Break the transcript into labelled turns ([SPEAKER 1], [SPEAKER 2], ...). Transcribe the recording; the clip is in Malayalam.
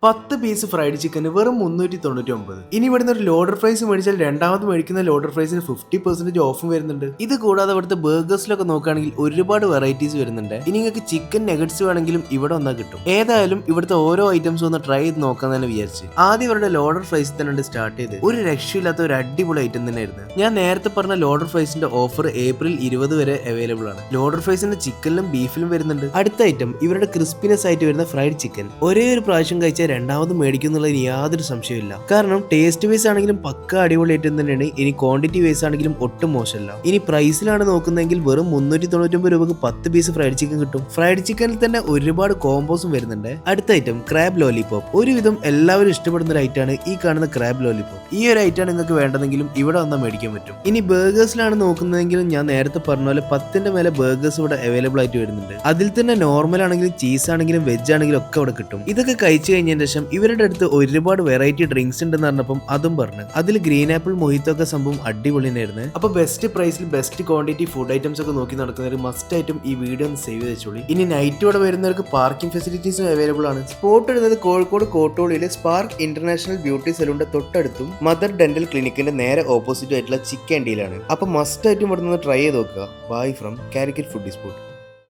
[SPEAKER 1] 10 പീസ് ഫ്രൈഡ് ചിക്കന് വെറും 399. ഇനി ഇവിടുന്ന് ഒരു ലോഡർ ഫ്രൈസ് മേടിച്ചാൽ രണ്ടാമത് മേടിക്കുന്ന ലോഡർ ഫ്രൈസിന് 50% ഓഫും വരുന്നുണ്ട്. ഇത് കൂടാതെ ഇവിടുത്തെ ബർഗേഴ്സിലൊക്കെ നോക്കുകയാണെങ്കിൽ ഒരുപാട് വെറൈറ്റീസ് വരുന്നുണ്ട്. ഇനി നിങ്ങൾക്ക് ചിക്കൻ നെഗറ്റ്സ് വേണമെങ്കിലും ഇവിടെ വന്നാൽ കിട്ടും. ഏതായാലും ഇവിടുത്തെ ഓരോ ഐറ്റംസും ഒന്ന് ട്രൈ ചെയ്ത് നോക്കാൻ തന്നെ വിചാരിച്ച് ആദ്യം ഇവരുടെ ലോഡർ ഫ്രൈസ് തന്നെ സ്റ്റാർട്ട് ചെയ്ത് ഒരു രക്ഷയില്ലാത്ത ഒരു അടിപൊളി ഐറ്റം തന്നെയായിരുന്നു. ഞാൻ നേരത്തെ പറഞ്ഞ ലോഡർ ഫ്രൈസിന്റെ ഓഫർ ഏപ്രിൽ 20 വരെ അവൈലബിൾ ആണ്. ലോഡർ ഫ്രൈസിന്റെ ചിക്കനിലും ബീഫിലും വരുന്നുണ്ട്. അടുത്ത ഐറ്റം ഇവരുടെ ക്രിസ്പിനെസ് ആയിട്ട് വരുന്ന ഫ്രൈഡ് ചിക്കൻ. ഒരേ ഒരു പ്രാവശ്യം കഴിച്ചാൽ രണ്ടാമത് മേടിക്കുന്നുള്ളതിന് യാതൊരു സംശയമില്ല. കാരണം ടേസ്റ്റ് വൈസ് ആണെങ്കിലും പക്ക അടിപൊളി ഐറ്റം തന്നെയാണ്. ഇനി ക്വാണ്ടിറ്റി വൈസ് ആണെങ്കിലും ഒട്ടും മോശമല്ല. ഇനി പ്രൈസിലാണ് നോക്കുന്നതെങ്കിൽ വെറും 399 രൂപക്ക് 10 പീസ് ഫ്രൈഡ് ചിക്കൻ കിട്ടും. ഫ്രൈഡ് ചിക്കനിൽ തന്നെ ഒരുപാട് കോമ്പോസും വരുന്നുണ്ട്. അടുത്ത ഐറ്റം ക്രാബ് ലോലിപോപ്പ്. ഒരുവിധം എല്ലാവരും ഇഷ്ടപ്പെടുന്ന ഒരു ഐറ്റാണ് ഈ കാണുന്ന ക്രാബ് ലോലിപോപ്പ്. ഈ ഒരു ഐറ്റാണ് നിങ്ങൾക്ക് വേണ്ടതെങ്കിലും ഇവിടെ വന്നാൽ മേടിക്കാൻ പറ്റും. ഇനി ബർഗേഴ്സിലാണ് നോക്കുന്നതെങ്കിലും ഞാൻ നേരത്തെ പറഞ്ഞ പോലെ 10ന്റെ മേലെ ബർഗേഴ്സ് ഇവിടെ അവൈലബിൾ ആയിട്ട് വരുന്നുണ്ട്. അതിൽ തന്നെ നോർമൽ ആണെങ്കിലും ചീസ് ആണെങ്കിലും വെജ് ആണെങ്കിലും ഒക്കെ ഇവിടെ കിട്ടും. ഇതൊക്കെ കഴിച്ചു കഴിഞ്ഞതിന് ശേഷം ഇവരുടെ അടുത്ത് ഒരുപാട് വെറൈറ്റി ഡ്രിങ്ക്സ് ഉണ്ടെന്ന് പറഞ്ഞപ്പം അതും പറഞ്ഞു. അതിൽ ഗ്രീൻ ആപ്പിൾ മൊഹിത്തോ ഒക്കെ സംഭവം അടിപൊളി തന്നെയായിരുന്നു. അപ്പൊ ബെസ്റ്റ് പ്രൈസിൽ ബെസ്റ്റ് ക്വാണ്ടിറ്റി ഫുഡ് ഐറ്റംസ് ഒക്കെ നോക്കി നടക്കുന്നവർ മസ്റ്റ് ആയിട്ടും ഈ വീഡിയോ ഒന്ന് സേവ് ചെയ്ത് വെച്ചോളി. ഇനി നൈറ്റ് ഇവിടെ വരുന്നവർക്ക് പാർക്കിംഗ് ഫെസിലിറ്റീസും അവൈലബിൾ ആണ്. സ്പോട്ട് ഇടുന്നത് കോഴിക്കോട് കോട്ടോളിയിലെ സ്പാർക്ക് ഇന്റർനാഷണൽ ബ്യൂട്ടി സലൂണിന്റെ തൊട്ടടുത്തും മദർ ഡെന്റൽ ക്ലിനിക്കിന്റെ നേരെ ഓപ്പോസിറ്റ് ആയിട്ടുള്ള ചിക്കൻഡിയിലാണ്. അപ്പൊ മസ്റ്റ് ആയിട്ടും ഇവിടെ നിന്ന് ട്രൈ ചെയ്ത് നോക്കുക. Bye from Calicut food spot.